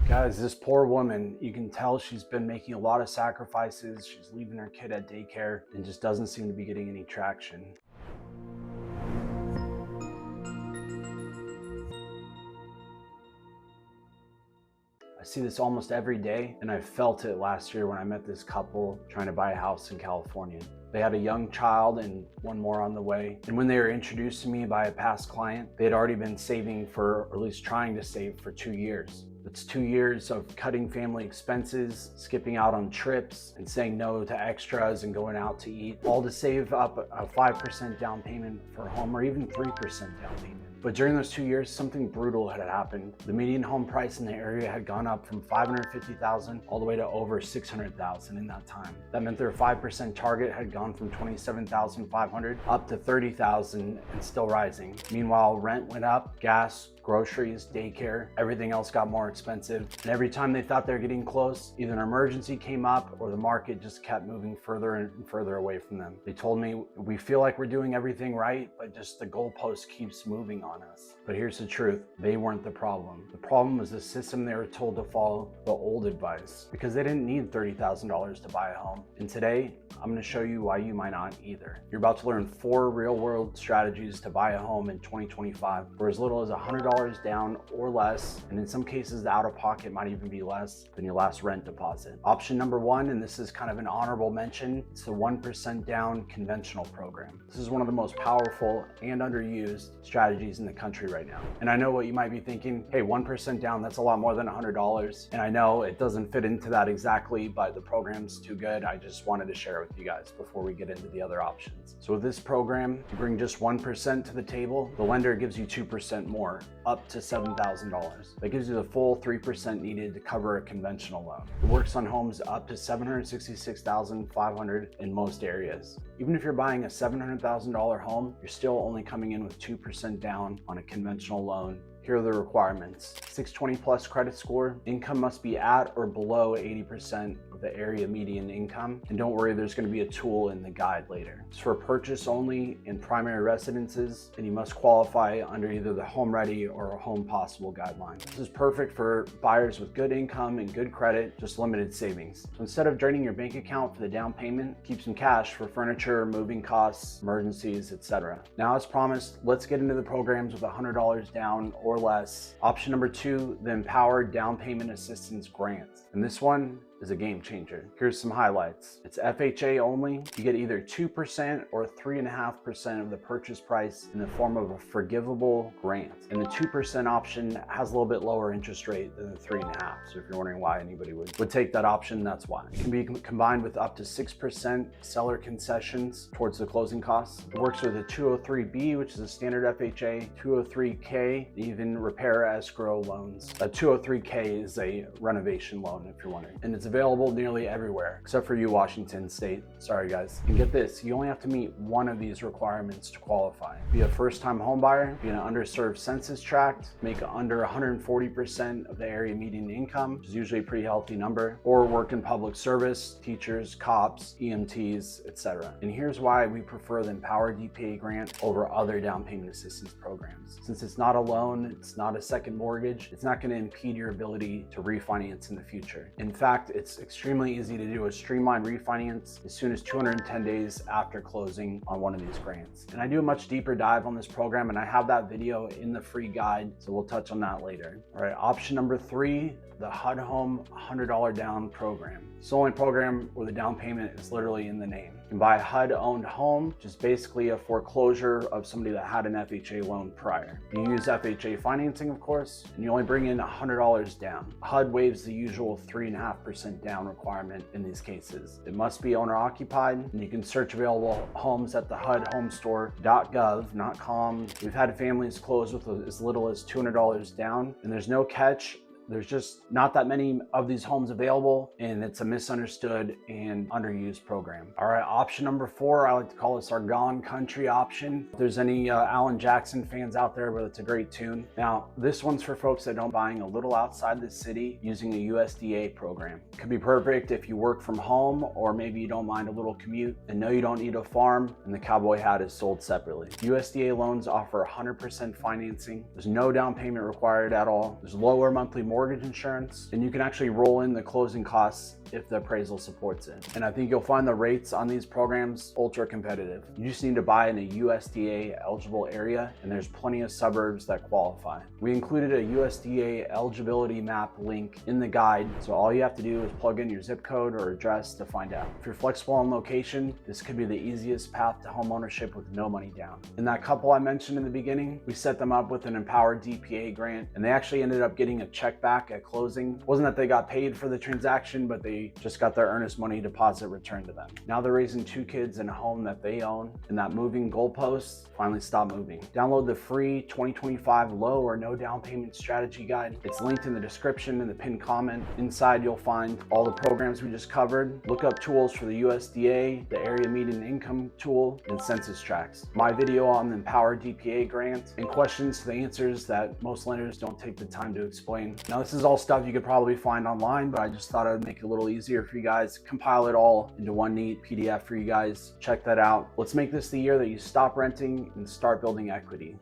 Guys, this poor woman, you can tell she's been making a lot of sacrifices. She's leaving her kid at daycare and just doesn't seem to be getting any traction. I see this almost every day, and I felt it last year when I met this couple trying to buy a house in California. They had a young child and one more on the way. And when they were introduced to me by a past client, they had already been saving for, or at least trying to save for 2 years. It's 2 years of cutting family expenses, skipping out on trips, and saying no to extras and going out to eat, all to save up a 5% down payment for a home, or even 3% down payment. But during those 2 years, something brutal had happened. The median home price in the area had gone up from $550,000 all the way to over $600,000 in that time. That meant their 5% target had gone from $27,500 up to $30,000 and still rising. Meanwhile, rent went up, gas, groceries, daycare, everything else got more expensive. And every time they thought they're getting close, either an emergency came up or the market just kept moving further and further away from them. They told me, we feel like we're doing everything right, but just the goalpost keeps moving on us. But here's the truth, they weren't the problem. The problem was the system they were told to follow, the old advice, because they didn't need $30,000 to buy a home. And today, I'm gonna show you why you might not either. You're about to learn 4 real-world strategies to buy a home in 2025 for as little as $100 down or less, and in some cases the out-of-pocket might even be less than your last rent deposit. Option number 1, and this is kind of an honorable mention, it's the 1% down conventional program. This is one of the most powerful and underused strategies in the country right now. And I know what you might be thinking, hey, 1% down, that's a lot more than $100. And I know it doesn't fit into that exactly, but the program's too good. I just wanted to share it with you guys before we get into the other options. So with this program, you bring just 1% to the table, the lender gives you 2% more, up to $7,000. That gives you the full 3% needed to cover a conventional loan. It works on homes up to $766,500 in most areas. Even if you're buying a $700,000 home, you're still only coming in with 2% down on a conventional loan. Here are the requirements. 620 plus credit score, income must be at or below 80% of the area median income. And don't worry, there's gonna be a tool in the guide later. It's for purchase only in primary residences, and you must qualify under either the Home Ready or a Home Possible guideline. This is perfect for buyers with good income and good credit, just limited savings. So instead of draining your bank account for the down payment, keep some cash for furniture, moving costs, emergencies, etc. Now, as promised, let's get into the programs with $100 down or less. Option number 2, the Empower Down Payment Assistance Grant. And this one is a game changer. Here's some highlights. It's FHA only. You get either 2% or 3.5% of the purchase price in the form of a forgivable grant. And the 2% option has a little bit lower interest rate than the 3.5%. So if you're wondering why anybody would take that option, that's why. It can be combined with up to 6% seller concessions towards the closing costs. It works with a 203B, which is a standard FHA, 203K, even repair escrow loans. A 203K is a renovation loan, if you're wondering. And it's available nearly everywhere, except for you, Washington State. Sorry, guys. And get this, you only have to meet one of these requirements to qualify. Be a first-time home buyer, be in an underserved census tract, make under 140% of the area median income, which is usually a pretty healthy number, or work in public service, teachers, cops, EMTs, etc. And here's why we prefer the Empower DPA Grant over other down payment assistance programs. Since it's not a loan, it's not a second mortgage, it's not going to impede your ability to refinance in the future. In fact, it's extremely easy to do a streamlined refinance as soon as 210 days after closing on one of these grants. And I do a much deeper dive on this program, and I have that video in the free guide, so we'll touch on that later. All right, option number 3, the HUD Home $100 down program. It's the only program where the down payment is literally in the name. You can buy a HUD-owned home, which is basically a foreclosure of somebody that had an FHA loan prior. You use FHA financing, of course, and you only bring in $100 down. HUD waives the usual 3.5% down requirement in these cases. It must be owner-occupied, and you can search available homes at the HUDhomestore.gov, not .com. We've had families close with as little as $200 down, and there's no catch. There's just not that many of these homes available, and it's a misunderstood and underused program. All right, option number 4, I like to call this our Gon Country option. If there's any Alan Jackson fans out there, but it's a great tune. Now, this one's for folks that don't buying a little outside the city using a USDA program. It could be perfect if you work from home, or maybe you don't mind a little commute and know you don't need a farm, and the cowboy hat is sold separately. USDA loans offer 100% financing. There's no down payment required at all. There's lower monthly mortgage mortgage insurance, and you can actually roll in the closing costs if the appraisal supports it. And I think you'll find the rates on these programs ultra competitive. You just need to buy in a USDA eligible area, and there's plenty of suburbs that qualify. We included a USDA eligibility map link in the guide, so all you have to do is plug in your zip code or address to find out. If you're flexible on location, this could be the easiest path to homeownership with no money down. And that couple I mentioned in the beginning, we set them up with an Empower DPA grant, and they actually ended up getting a check back at closing. It wasn't that they got paid for the transaction, but they just got their earnest money deposit returned to them. Now they're raising 2 kids in a home that they own, and that moving goalposts finally stopped moving. Download the free 2025 low or no down payment strategy guide. It's linked in the description and the pinned comment. Inside you'll find all the programs we just covered, lookup tools for the USDA, the area median income tool, and census tracts. My video on the Empower DPA grant, and questions to the answers that most lenders don't take the time to explain. Now this is all stuff you could probably find online, but I just thought I'd make it a little easier for you guys, compile it all into one neat PDF for you guys. Check that out. Let's make this the year that you stop renting and start building equity.